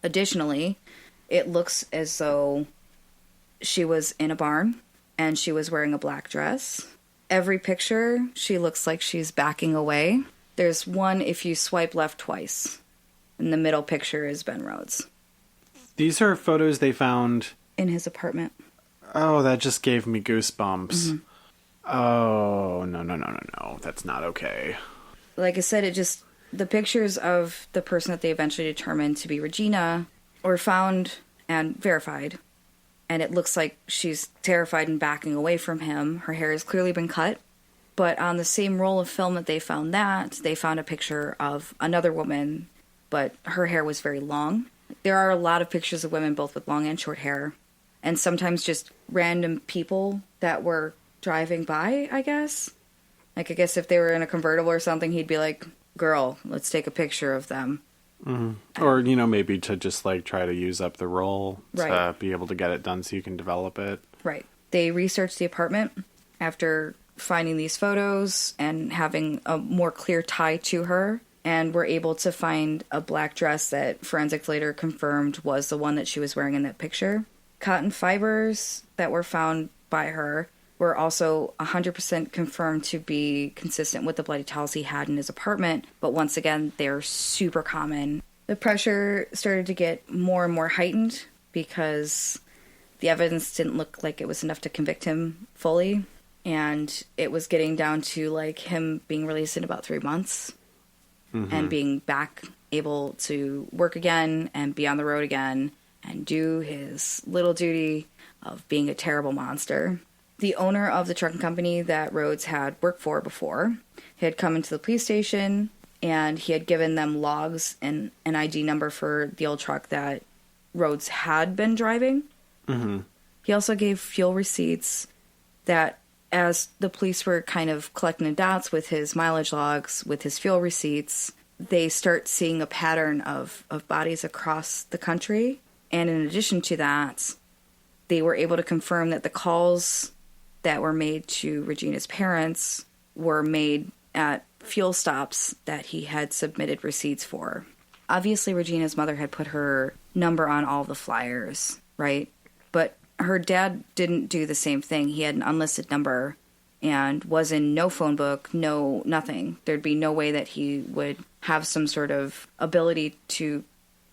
Additionally, it looks as though she was in a barn and she was wearing a black dress. Every picture, she looks like she's backing away. There's one if you swipe left twice. And the middle picture is Ben Rhodes. These are photos they found in his apartment. Oh, that just gave me goosebumps. Mm-hmm. Oh, no. That's not okay. Like I said, the pictures of the person that they eventually determined to be Regina were found and verified. And it looks like she's terrified and backing away from him. Her hair has clearly been cut. But on the same roll of film that they found a picture of another woman, but her hair was very long. There are a lot of pictures of women both with long and short hair. And sometimes just random people that were driving by, I guess. Like, I guess if they were in a convertible or something, he'd be like, girl, let's take a picture of them. Mm-hmm. Or, maybe to just, try to use up the roll to be able to get it done so you can develop it. Right. They researched the apartment after finding these photos and having a more clear tie to her, and were able to find a black dress that forensics later confirmed was the one that she was wearing in that picture. Cotton fibers that were found by her were also 100% confirmed to be consistent with the bloody towels he had in his apartment, but once again, they're super common. The pressure started to get more and more heightened because the evidence didn't look like it was enough to convict him fully, and it was getting down to him being released in about 3 months and being back able to work again and be on the road again and do his little duty of being a terrible monster. The owner of the trucking company that Rhodes had worked for before had come into the police station, and he had given them logs and an ID number for the old truck that Rhodes had been driving. Mm-hmm. He also gave fuel receipts that, as the police were kind of collecting the dots with his mileage logs, with his fuel receipts, they start seeing a pattern of bodies across the country. And in addition to that, they were able to confirm that the calls that were made to Regina's parents were made at fuel stops that he had submitted receipts for. Obviously, Regina's mother had put her number on all the flyers, right? But her dad didn't do the same thing. He had an unlisted number and was in no phone book, no nothing. There'd be no way that he would have some sort of ability to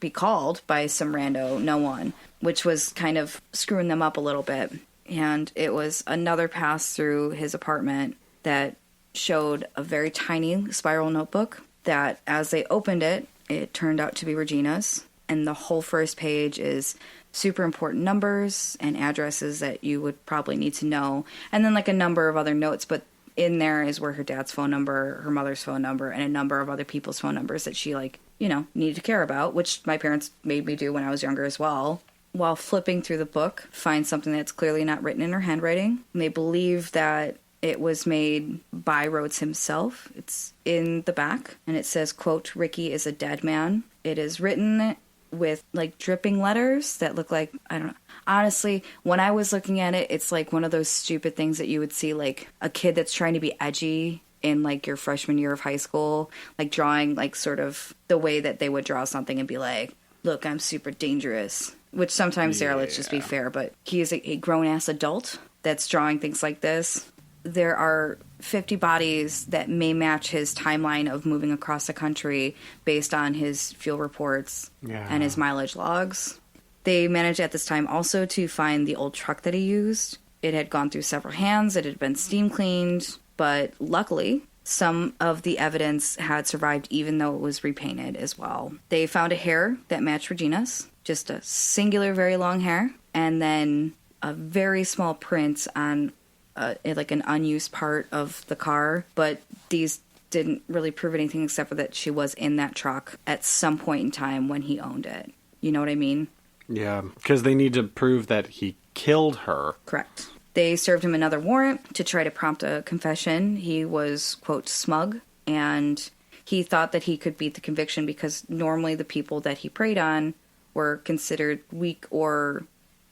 be called by some rando, no one, which was kind of screwing them up a little bit. And it was another pass through his apartment that showed a very tiny spiral notebook that, as they opened it, it turned out to be Regina's. And the whole first page is super important numbers and addresses that you would probably need to know. And then a number of other notes, but in there is where her dad's phone number, her mother's phone number, and a number of other people's phone numbers that she needed to care about, which my parents made me do when I was younger as well. While flipping through the book, find something that's clearly not written in her handwriting. And they believe that it was made by Rhodes himself. It's in the back, and it says, quote, "Ricky is a dead man." It is written with dripping letters that look like, I don't know. Honestly, when I was looking at it, it's like one of those stupid things that you would see a kid that's trying to be edgy in your freshman year of high school, drawing sort of the way that they would draw something and be like, look, I'm super dangerous. Which sometimes there, let's just be fair, but he is a grown-ass adult that's drawing things like this. There are 50 bodies that may match his timeline of moving across the country based on his fuel reports and his mileage logs. They managed at this time also to find the old truck that he used. It had gone through several hands. It had been steam cleaned, but luckily, some of the evidence had survived even though it was repainted as well. They found a hair that matched Regina's, just a singular very long hair, and then a very small print on an unused part of the car, but these didn't really prove anything except for that she was in that truck at some point in time when he owned it. You know what I mean? Yeah, because they need to prove that he killed her. Correct. They served him another warrant to try to prompt a confession. He was, quote, smug, and he thought that he could beat the conviction because normally the people that he preyed on were considered weak or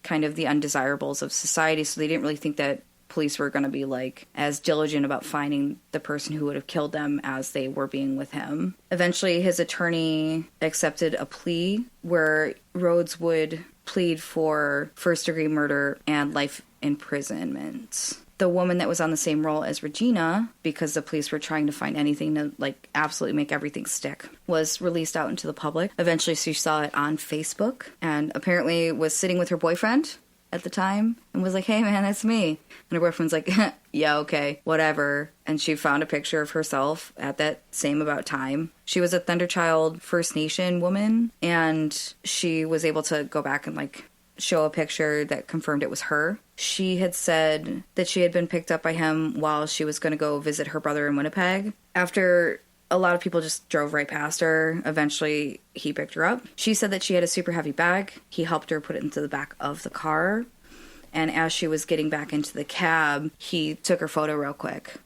kind of the undesirables of society, so they didn't really think that police were going to be like as diligent about finding the person who would have killed them as they were being with him. Eventually, his attorney accepted a plea where Rhodes would plead for first-degree murder and life imprisonment. The woman that was on the same roll as Regina, because the police were trying to find anything to like absolutely make everything stick, was released out into the public. Eventually she saw it on Facebook and apparently was sitting with her boyfriend at the time and was like, hey man, that's me. And her boyfriend's like, yeah, okay, whatever. And she found a picture of herself at that same about time. She was a Thunderchild First Nation woman, and she was able to go back and like show a picture that confirmed it was her. She had said that she had been picked up by him while she was going to go visit her brother in Winnipeg. After a lot of people just drove right past her, eventually he picked her up. She said that she had a super heavy bag. He helped her put it into the back of the car. And as she was getting back into the cab, he took her photo real quick.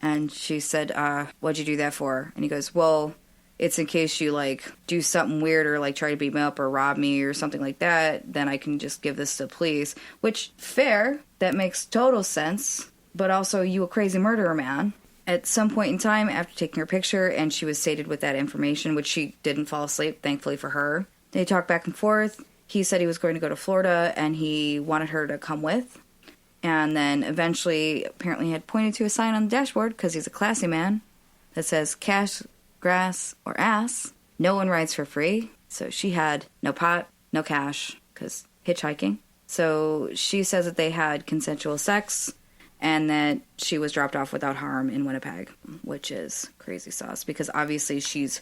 And she said, what'd you do that for? And he goes, well, it's in case you, like, do something weird or, like, try to beat me up or rob me or something like that, then I can just give this to the police. Which, fair, that makes total sense. But also, you a crazy murderer, man. At some point in time, after taking her picture, and she was sated with that information, which she didn't fall asleep, thankfully for her, they talked back and forth. He said he was going to go to Florida, and he wanted her to come with. And then eventually, apparently, he had pointed to a sign on the dashboard, because he's a classy man, that says, cash, grass, or ass. No one rides for free. So she had no pot, no cash, because hitchhiking. So she says that they had consensual sex and that she was dropped off without harm in Winnipeg, which is crazy sauce because obviously she's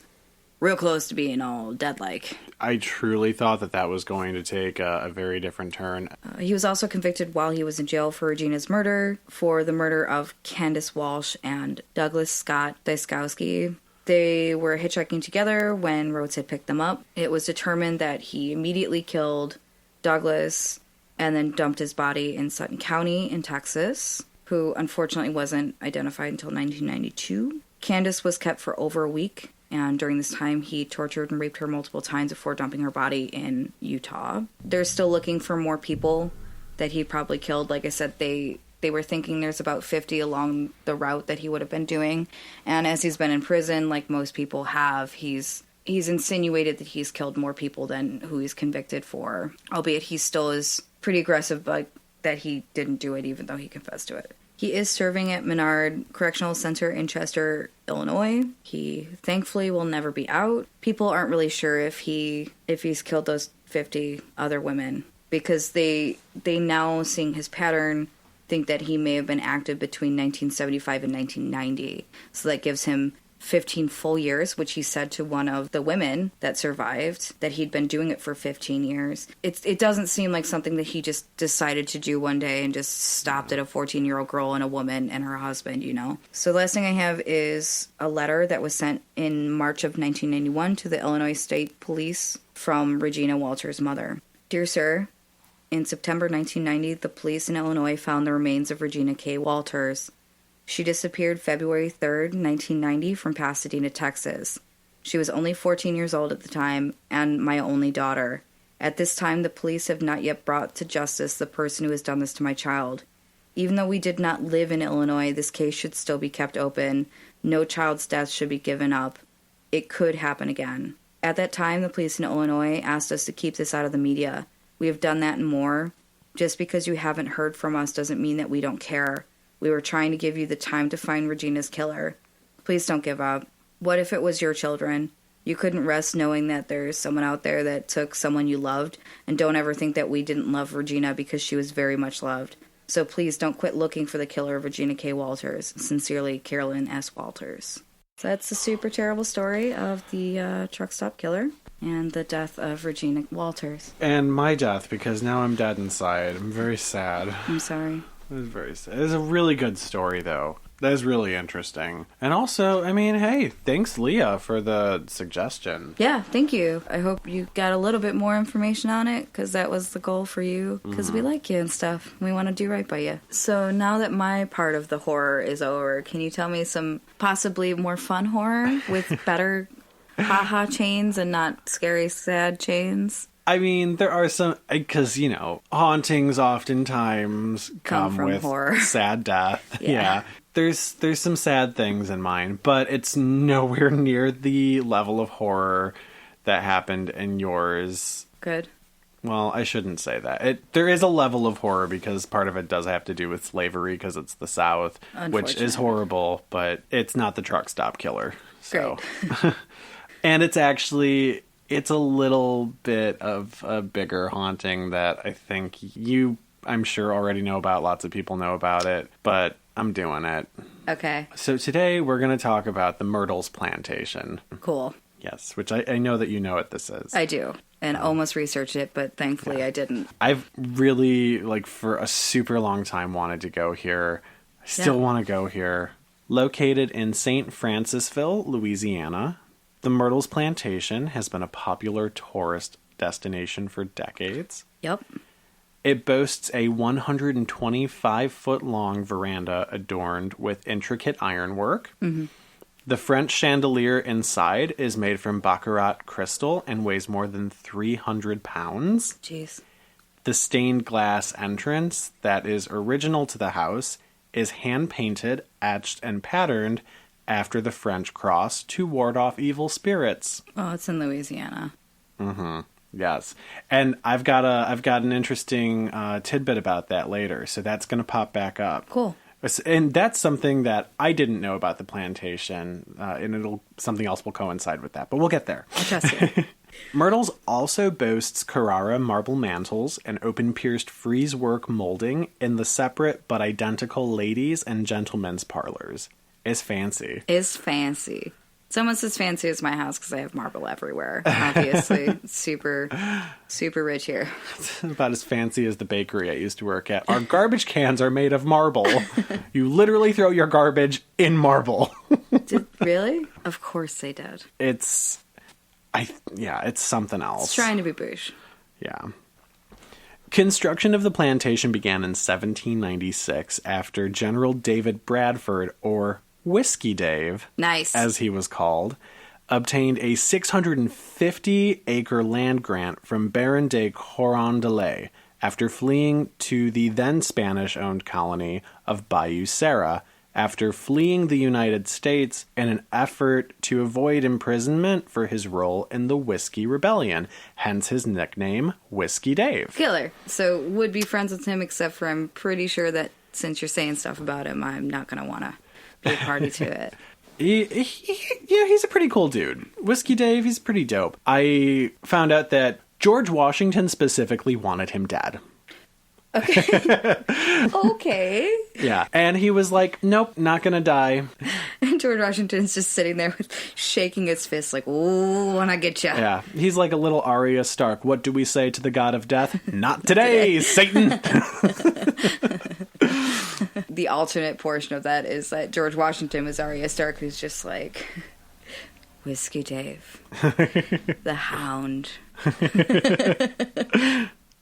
real close to being all dead-like. I truly thought that that was going to take a very different turn. He was also convicted while he was in jail for Regina's murder, for the murder of Candace Walsh and Douglas Scott Daiskowski. They were hitchhiking together when Rhodes had picked them up. It was determined that he immediately killed Douglas and then dumped his body in Sutton County in Texas, who unfortunately wasn't identified until 1992. Candace was kept for over a week, and during this time he tortured and raped her multiple times before dumping her body in Utah. They're still looking for more people that he probably killed. Like I said, they were thinking there's about 50 along the route that he would have been doing. And as he's been in prison, like most people have, he's insinuated that he's killed more people than who he's convicted for. Albeit he still is pretty aggressive, but that he didn't do it even though he confessed to it. He is serving at Menard Correctional Center in Chester, Illinois. He thankfully will never be out. People aren't really sure if he's killed those 50 other women because they now, seeing his pattern, think that he may have been active between 1975 and 1990. So that gives him 15 full years, which he said to one of the women that survived, that he'd been doing it for 15 years. It doesn't seem like something that he just decided to do one day and just stopped at a 14-year-old girl and a woman and her husband, you know? So the last thing I have is a letter that was sent in March of 1991 to the Illinois State Police from Regina Walters' mother. Dear Sir, in September 1990, the police in Illinois found the remains of Regina K. Walters. She disappeared February 3rd, 1990 from Pasadena, Texas. She was only 14 years old at the time and my only daughter. At this time, the police have not yet brought to justice the person who has done this to my child. Even though we did not live in Illinois, this case should still be kept open. No child's death should be given up. It could happen again. At that time, the police in Illinois asked us to keep this out of the media. We have done that and more. Just because you haven't heard from us doesn't mean that we don't care. We were trying to give you the time to find Regina's killer. Please don't give up. What if it was your children? You couldn't rest knowing that there's someone out there that took someone you loved, and don't ever think that we didn't love Regina because she was very much loved. So please don't quit looking for the killer of Regina K. Walters. Sincerely, Carolyn S. Walters. So that's the super terrible story of the truck stop killer and the death of Regina Walters. And my death, because now I'm dead inside. I'm very sad. I'm sorry. It was very sad. It was a really good story, though. That is really interesting. And also, I mean, hey, thanks, Leah, for the suggestion. Yeah, thank you. I hope you got a little bit more information on it, because that was the goal for you. Because we like you and stuff. We want to do right by you. So now that my part of the horror is over, can you tell me some possibly more fun horror with better ha-ha chains and not scary, sad chains? I mean, there are some, because, you know, hauntings oftentimes come from with horror. sad death. Yeah. There's some sad things in mine, but it's nowhere near the level of horror that happened in yours. Good. Well, I shouldn't say that. There is a level of horror because part of it does have to do with slavery because it's the South, which is horrible, but it's not the truck stop killer. So, and it's a little bit of a bigger haunting that I think I'm sure already know about. Lots of people know about it, but I'm doing it. Okay. So today we're going to talk about the Myrtles Plantation. Cool. Yes, which I know that you know what this is. I do. And almost researched it, but thankfully I didn't. I've really, for a super long time wanted to go here. I still want to go here. Located in St. Francisville, Louisiana, the Myrtles Plantation has been a popular tourist destination for decades. Yep. It boasts a 125-foot-long veranda adorned with intricate ironwork. Mm-hmm. The French chandelier inside is made from baccarat crystal and weighs more than 300 pounds. Jeez. The stained glass entrance that is original to the house is hand-painted, etched, and patterned after the French cross to ward off evil spirits. Oh, it's in Louisiana. Mm-hmm. Yes. And I've got an interesting tidbit about that later, so that's going to pop back up. Cool. And that's something that I didn't know about the plantation, and something else will coincide with that, but we'll get there. I trust you. Myrtles also boasts Carrara marble mantles and open-pierced frieze work molding in the separate but identical ladies' and gentlemen's parlors. It's fancy. It's fancy. It's almost as fancy as my house because I have marble everywhere. Obviously, super, super rich here. It's about as fancy as the bakery I used to work at. Our garbage cans are made of marble. You literally throw your garbage in marble. Really? Of course they did. It's something else. It's trying to be bougie. Yeah. Construction of the plantation began in 1796 after General David Bradford, or Whiskey Dave, nice, as he was called, obtained a 650-acre land grant from Baron de Carondelet after fleeing to the then Spanish-owned colony of Bayou Sara after fleeing the United States in an effort to avoid imprisonment for his role in the Whiskey Rebellion, hence his nickname, Whiskey Dave. Killer. So would be friends with him, except for I'm pretty sure that since you're saying stuff about him, I'm not going to want to be a party to it. He's a pretty cool dude. Whiskey Dave, he's pretty dope. I found out that George Washington specifically wanted him dead. Okay. Okay. Yeah. And he was like, nope, not gonna die. And George Washington's just sitting there shaking his fist like, ooh, when I get ya. Yeah. He's like a little Arya Stark. What do we say to the god of death? Not today, Satan! The alternate portion of that is that George Washington was Arya Stark, who's just like, Whiskey Dave, the Hound.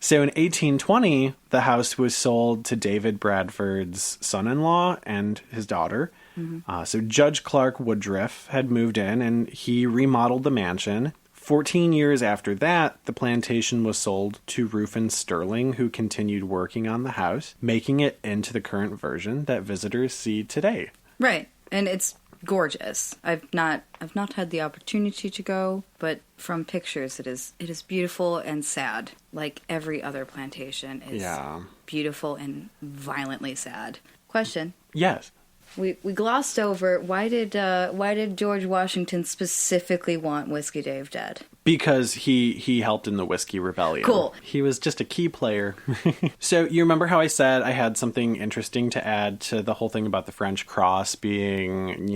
So in 1820, the house was sold to David Bradford's son-in-law and his daughter. Mm-hmm. So Judge Clark Woodruff had moved in, and he remodeled the mansion. 14 years after that, the plantation was sold to Rufus Sterling, who continued working on the house, making it into the current version that visitors see today. Right, and it's gorgeous. I've not had the opportunity to go, but from pictures it is beautiful and sad. Like every other plantation is beautiful and violently sad. Question. Yes. We glossed over why did George Washington specifically want Whiskey Dave dead? Because he helped in the Whiskey Rebellion. Cool. He was just a key player. So you remember how I said I had something interesting to add to the whole thing about the French cross being,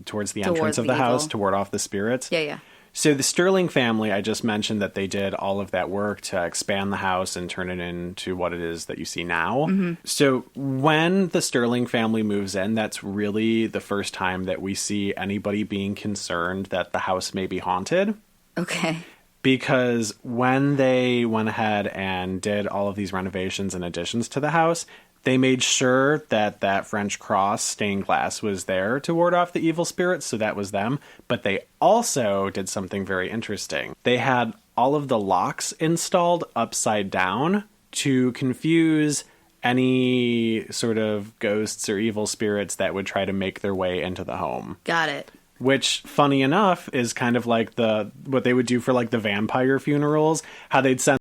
towards the entrance of the house to ward off the spirits? Yeah. So the Sterling family, I just mentioned that they did all of that work to expand the house and turn it into what it is that you see now. Mm-hmm. So when the Sterling family moves in, that's really the first time that we see anybody being concerned that the house may be haunted. Okay. Because when they went ahead and did all of these renovations and additions to the house, they made sure that French cross stained glass was there to ward off the evil spirits, so that was them. But they also did something very interesting. They had all of the locks installed upside down to confuse any sort of ghosts or evil spirits that would try to make their way into the home. Got it. Which, funny enough, is kind of like what they would do for like the vampire funerals, how they'd send